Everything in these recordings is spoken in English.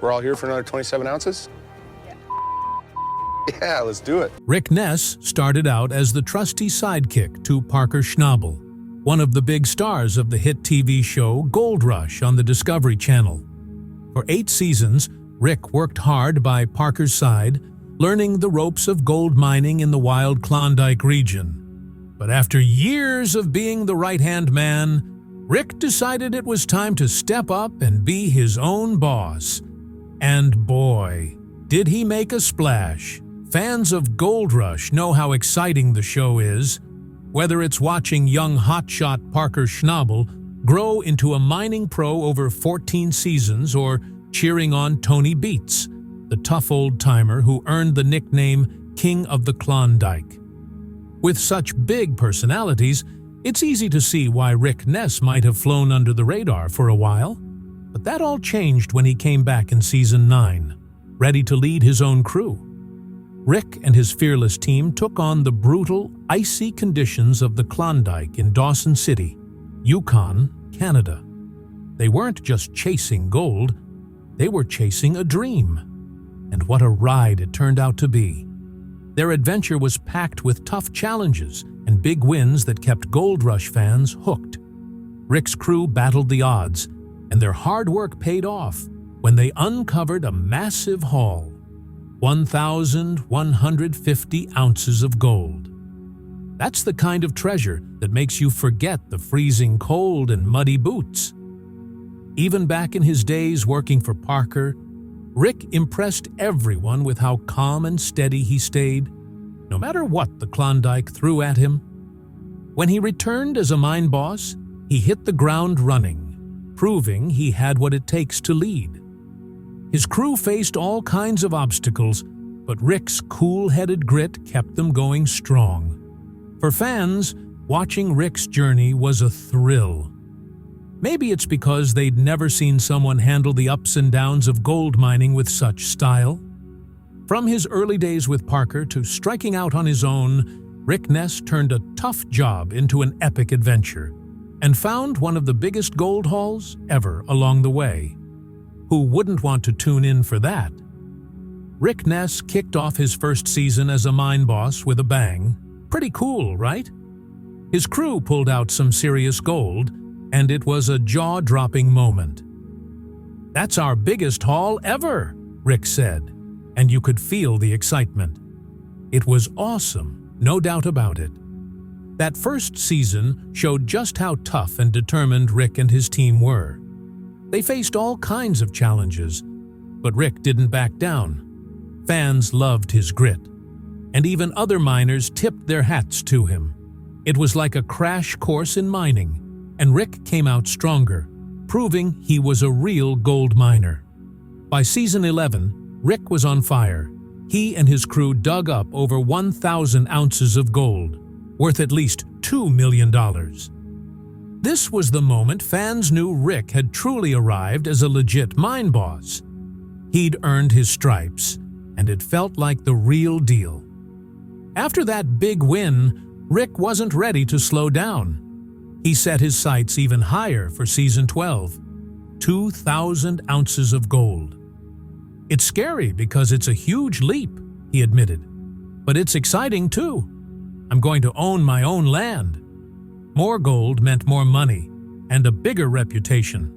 We're all here for another 27 ounces? Yeah, let's do it. Rick Ness started out as the trusty sidekick to Parker Schnabel, one of the big stars of the hit TV show Gold Rush on the Discovery Channel. For 8 seasons, Rick worked hard by Parker's side, learning the ropes of gold mining in the wild Klondike region. But after years of being the right-hand man, Rick decided it was time to step up and be his own boss. And boy, did he make a splash. Fans of Gold Rush know how exciting the show is. Whether it's watching young hotshot Parker Schnabel grow into a mining pro over 14 seasons or cheering on Tony Beats, the tough old-timer who earned the nickname King of the Klondike. With such big personalities, it's easy to see why Rick Ness might have flown under the radar for a while. But that all changed when he came back in Season 9, ready to lead his own crew. Rick and his fearless team took on the brutal, icy conditions of the Klondike in Dawson City, Yukon, Canada. They weren't just chasing gold, they were chasing a dream. And what a ride it turned out to be. Their adventure was packed with tough challenges and big wins that kept Gold Rush fans hooked. Rick's crew battled the odds, and their hard work paid off when they uncovered a massive haul. 1,150 ounces of gold. That's the kind of treasure that makes you forget the freezing cold and muddy boots. Even back in his days working for Parker, Rick impressed everyone with how calm and steady he stayed, no matter what the Klondike threw at him. When he returned as a mine boss, he hit the ground running, proving he had what it takes to lead. His crew faced all kinds of obstacles, but Rick's cool-headed grit kept them going strong. For fans, watching Rick's journey was a thrill. Maybe it's because they'd never seen someone handle the ups and downs of gold mining with such style. From his early days with Parker to striking out on his own, Rick Ness turned a tough job into an epic adventure and found one of the biggest gold hauls ever along the way. Who wouldn't want to tune in for that? Rick Ness kicked off his first season as a mine boss with a bang. Pretty cool, right? His crew pulled out some serious gold, and it was a jaw-dropping moment. "That's our biggest haul ever," Rick said, and you could feel the excitement. It was awesome, no doubt about it. That first season showed just how tough and determined Rick and his team were. They faced all kinds of challenges, but Rick didn't back down. Fans loved his grit, and even other miners tipped their hats to him. It was like a crash course in mining, and Rick came out stronger, proving he was a real gold miner. By Season 11, Rick was on fire. He and his crew dug up over 1,000 ounces of gold, worth at least $2 million. This was the moment fans knew Rick had truly arrived as a legit mine boss. He'd earned his stripes, and it felt like the real deal. After that big win, Rick wasn't ready to slow down. He set his sights even higher for Season 12, 2,000 ounces of gold. "It's scary because it's a huge leap," he admitted. "But it's exciting too. I'm going to own my own land." More gold meant more money and a bigger reputation.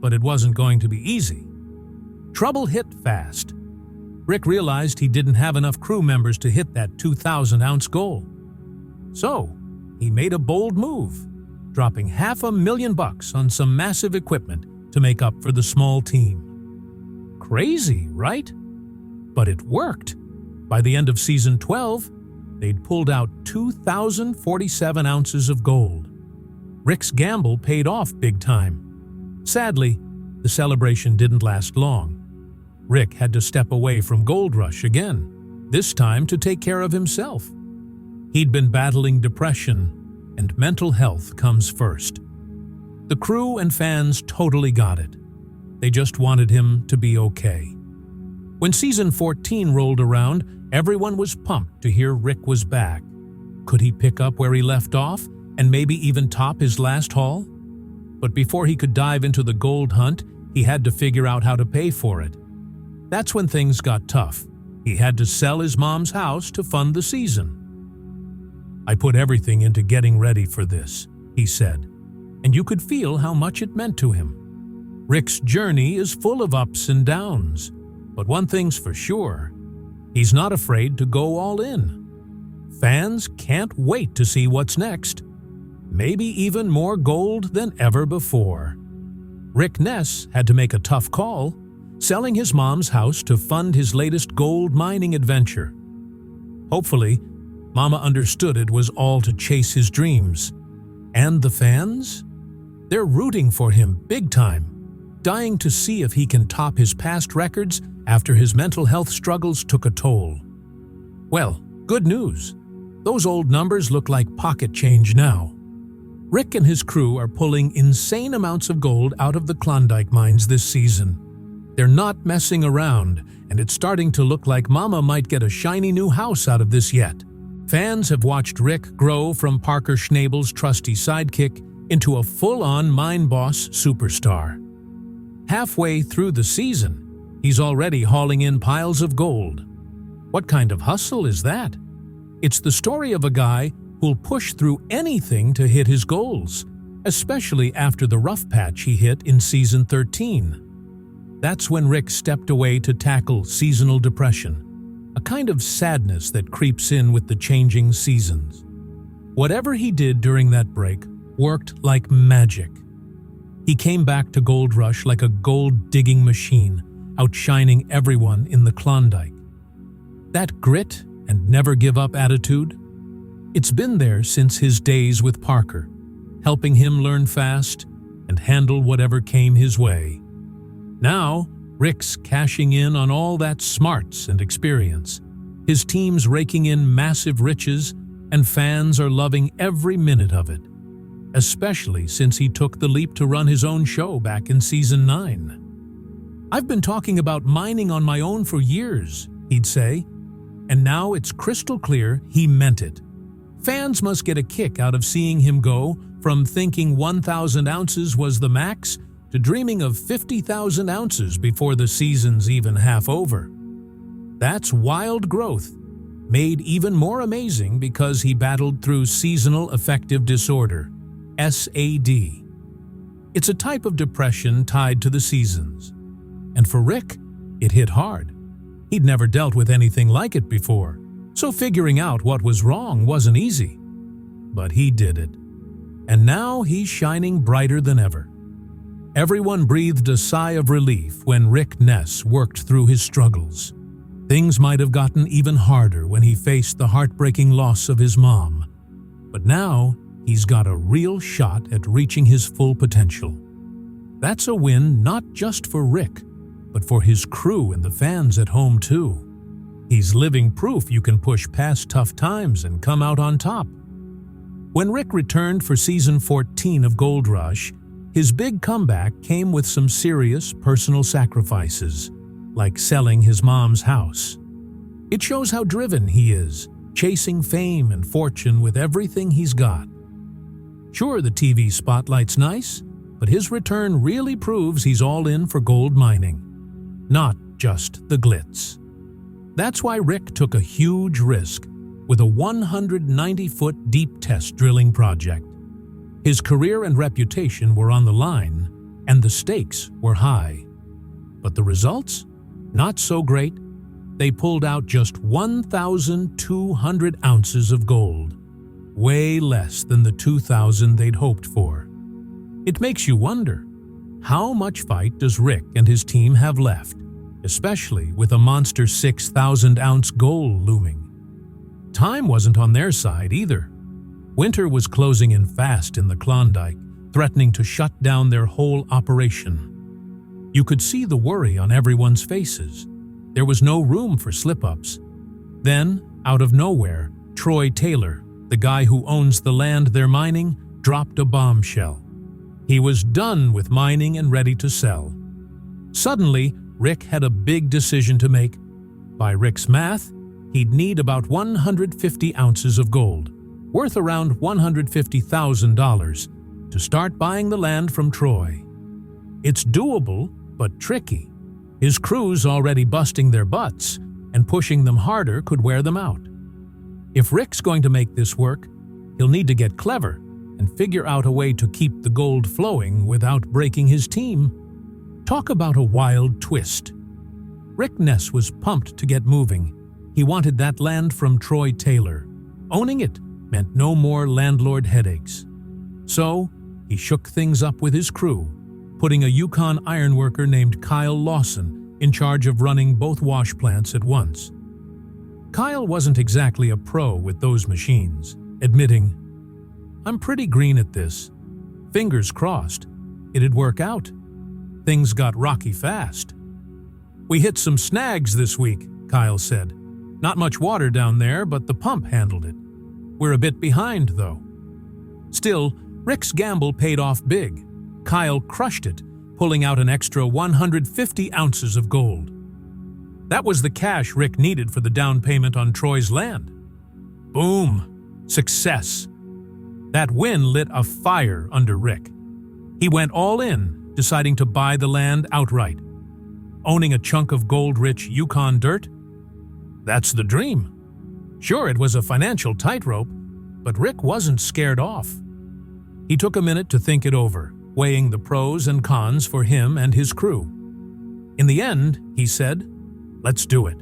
But it wasn't going to be easy. Trouble hit fast. Rick realized he didn't have enough crew members to hit that 2,000-ounce goal. So, he made a bold move, dropping $500,000 on some massive equipment to make up for the small team. Crazy, right? But it worked. By the end of Season 12, they'd pulled out 2,047 ounces of gold. Rick's gamble paid off big time. Sadly, the celebration didn't last long. Rick had to step away from Gold Rush again, this time to take care of himself. He'd been battling depression, and mental health comes first. The crew and fans totally got it. They just wanted him to be okay. When Season 14 rolled around, everyone was pumped to hear Rick was back. Could he pick up where he left off and maybe even top his last haul? But before he could dive into the gold hunt, he had to figure out how to pay for it. That's when things got tough. He had to sell his mom's house to fund the season. "I put everything into getting ready for this," he said, and you could feel how much it meant to him. Rick's journey is full of ups and downs, but one thing's for sure, he's not afraid to go all in. Fans can't wait to see what's next. Maybe even more gold than ever before. Rick Ness had to make a tough call, selling his mom's house to fund his latest gold mining adventure. Hopefully, Mama understood it was all to chase his dreams. And the fans? They're rooting for him big time, dying to see if he can top his past records after his mental health struggles took a toll. Well, good news. Those old numbers look like pocket change now. Rick and his crew are pulling insane amounts of gold out of the Klondike mines this season. They're not messing around, and it's starting to look like Mama might get a shiny new house out of this yet. Fans have watched Rick grow from Parker Schnabel's trusty sidekick into a full-on mine boss superstar. Halfway through the season, he's already hauling in piles of gold. What kind of hustle is that? It's the story of a guy who'll push through anything to hit his goals, especially after the rough patch he hit in Season 13. That's when Rick stepped away to tackle seasonal depression, a kind of sadness that creeps in with the changing seasons. Whatever he did during that break worked like magic. He came back to Gold Rush like a gold-digging machine, outshining everyone in the Klondike. That grit and never-give-up attitude, it's been there since his days with Parker, helping him learn fast and handle whatever came his way. Now, Rick's cashing in on all that smarts and experience. His team's raking in massive riches, and fans are loving every minute of it, especially since he took the leap to run his own show back in Season 9. "I've been talking about mining on my own for years," he'd say, and now it's crystal clear he meant it. Fans must get a kick out of seeing him go from thinking 1,000 ounces was the max to dreaming of 50,000 ounces before the season's even half over. That's wild growth, made even more amazing because he battled through seasonal affective disorder, SAD. It's a type of depression tied to the seasons. And for Rick, it hit hard. He'd never dealt with anything like it before, so figuring out what was wrong wasn't easy. But he did it. And now he's shining brighter than ever. Everyone breathed a sigh of relief when Rick Ness worked through his struggles. Things might have gotten even harder when he faced the heartbreaking loss of his mom. But now, he's got a real shot at reaching his full potential. That's a win not just for Rick, but for his crew and the fans at home too. He's living proof you can push past tough times and come out on top. When Rick returned for Season 14 of Gold Rush, his big comeback came with some serious personal sacrifices, like selling his mom's house. It shows how driven he is, chasing fame and fortune with everything he's got. Sure, the TV spotlight's nice, but his return really proves he's all in for gold mining, not just the glitz. That's why Rick took a huge risk with a 190-foot deep test drilling project. His career and reputation were on the line, and the stakes were high. But the results? Not so great. They pulled out just 1,200 ounces of gold, way less than the 2,000 they'd hoped for. It makes you wonder, how much fight does Rick and his team have left, especially with a monster 6,000-ounce goal looming? Time wasn't on their side either. Winter was closing in fast in the Klondike, threatening to shut down their whole operation. You could see the worry on everyone's faces. There was no room for slip-ups. Then, out of nowhere, Troy Taylor, the guy who owns the land they're mining, dropped a bombshell. He was done with mining and ready to sell. Suddenly, Rick had a big decision to make. By Rick's math, he'd need about 150 ounces of gold, worth around $150,000, to start buying the land from Troy. It's doable, but tricky. His crew's already busting their butts, and pushing them harder could wear them out. If Rick's going to make this work, he'll need to get clever and figure out a way to keep the gold flowing without breaking his team. Talk about a wild twist. Rick Ness was pumped to get moving. He wanted that land from Troy Taylor. Owning it meant no more landlord headaches. So, he shook things up with his crew, putting a Yukon ironworker named Kyle Lawson in charge of running both wash plants at once. Kyle wasn't exactly a pro with those machines, admitting, "I'm pretty green at this. Fingers crossed. It'd work out." Things got rocky fast. "We hit some snags this week," Kyle said. "Not much water down there, but the pump handled it. We're a bit behind, though." Still, Rick's gamble paid off big. Kyle crushed it, pulling out an extra 150 ounces of gold. That was the cash Rick needed for the down payment on Troy's land. Boom! Success! That win lit a fire under Rick. He went all in, deciding to buy the land outright. Owning a chunk of gold-rich Yukon dirt? That's the dream. Sure, it was a financial tightrope, but Rick wasn't scared off. He took a minute to think it over, weighing the pros and cons for him and his crew. In the end, he said, "Let's do it."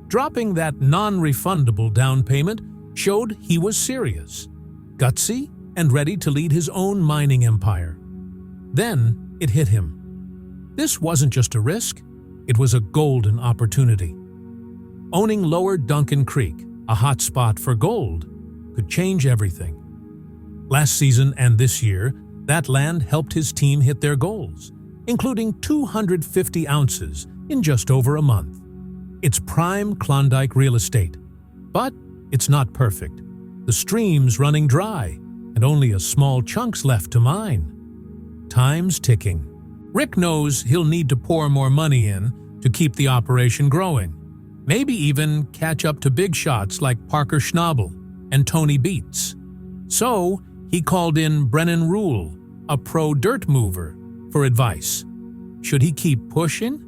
Dropping that non-refundable down payment showed he was serious, gutsy, and ready to lead his own mining empire. Then it hit him. This wasn't just a risk, it was a golden opportunity. Owning Lower Duncan Creek, a hot spot for gold, could change everything. Last season and this year, that land helped his team hit their goals, including 250 ounces in just over a month. It's prime Klondike real estate. But it's not perfect. The stream's running dry, and only a small chunk's left to mine. Time's ticking. Rick knows he'll need to pour more money in to keep the operation growing. Maybe even catch up to big shots like Parker Schnabel and Tony Beats. So, he called in Brennan Rule, a pro dirt mover, for advice. Should he keep pushing?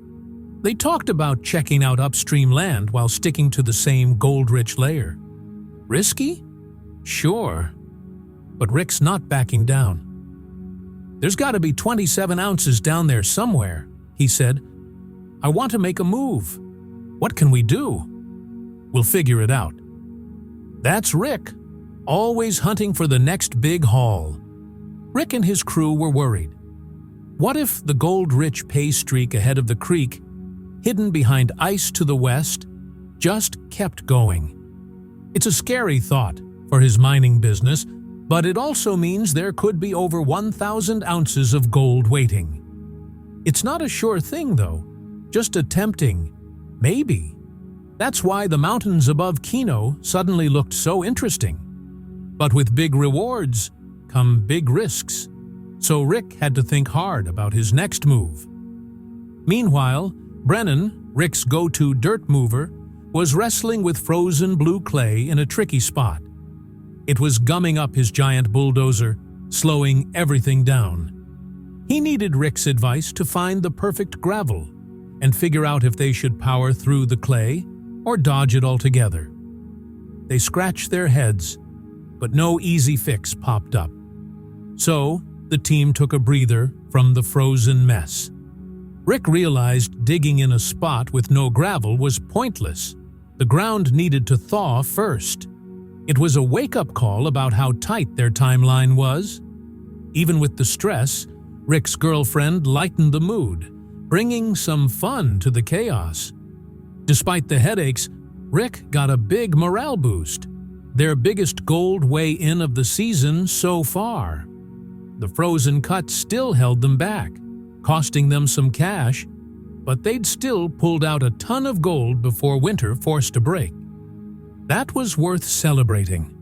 They talked about checking out upstream land while sticking to the same gold-rich layer. Risky? Sure. But Rick's not backing down. "There's got to be 27 ounces down there somewhere," he said. "I want to make a move. What can we do?" "We'll figure it out." That's Rick, always hunting for the next big haul. Rick and his crew were worried. What if the gold-rich pay streak ahead of the creek, hidden behind ice to the west, just kept going? It's a scary thought for his mining business, but it also means there could be over 1,000 ounces of gold waiting. It's not a sure thing, though, just a tempting maybe. That's why the mountains above Keno suddenly looked so interesting. But with big rewards come big risks, so Rick had to think hard about his next move. Meanwhile, Brennan, Rick's go-to dirt mover, was wrestling with frozen blue clay in a tricky spot. It was gumming up his giant bulldozer, slowing everything down. He needed Rick's advice to find the perfect gravel and figure out if they should power through the clay or dodge it altogether. They scratched their heads, but no easy fix popped up. So, the team took a breather from the frozen mess. Rick realized digging in a spot with no gravel was pointless. The ground needed to thaw first. It was a wake-up call about how tight their timeline was. Even with the stress, Rick's girlfriend lightened the mood, bringing some fun to the chaos. Despite the headaches, Rick got a big morale boost, their biggest gold weigh-in of the season so far. The frozen cut still held them back, costing them some cash, but they'd still pulled out a ton of gold before winter forced a break. That was worth celebrating.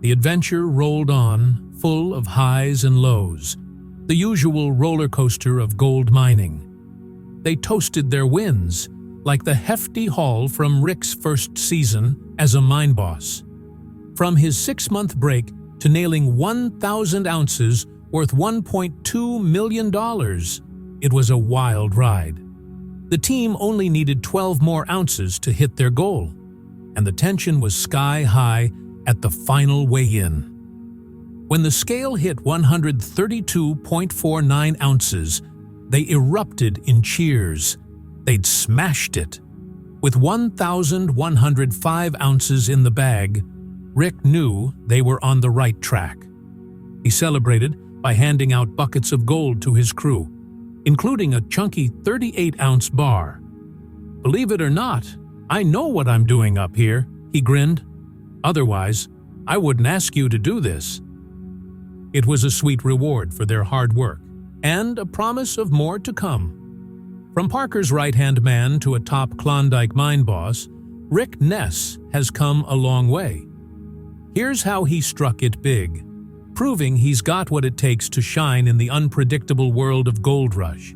The adventure rolled on, full of highs and lows, the usual roller coaster of gold mining. They toasted their wins, like the hefty haul from Rick's first season as a mine boss. From his 6-month break to nailing 1,000 ounces worth $1.2 million, it was a wild ride. The team only needed 12 more ounces to hit their goal, and the tension was sky high at the final weigh-in. When the scale hit 132.49 ounces, they erupted in cheers. They'd smashed it. With 1,105 ounces in the bag, Rick knew they were on the right track. He celebrated by handing out buckets of gold to his crew, including a chunky 38-ounce bar. "Believe it or not, I know what I'm doing up here," he grinned. "Otherwise, I wouldn't ask you to do this." It was a sweet reward for their hard work, and a promise of more to come. From Parker's right-hand man to a top Klondike mine boss, Rick Ness has come a long way. Here's how he struck it big, proving he's got what it takes to shine in the unpredictable world of Gold Rush.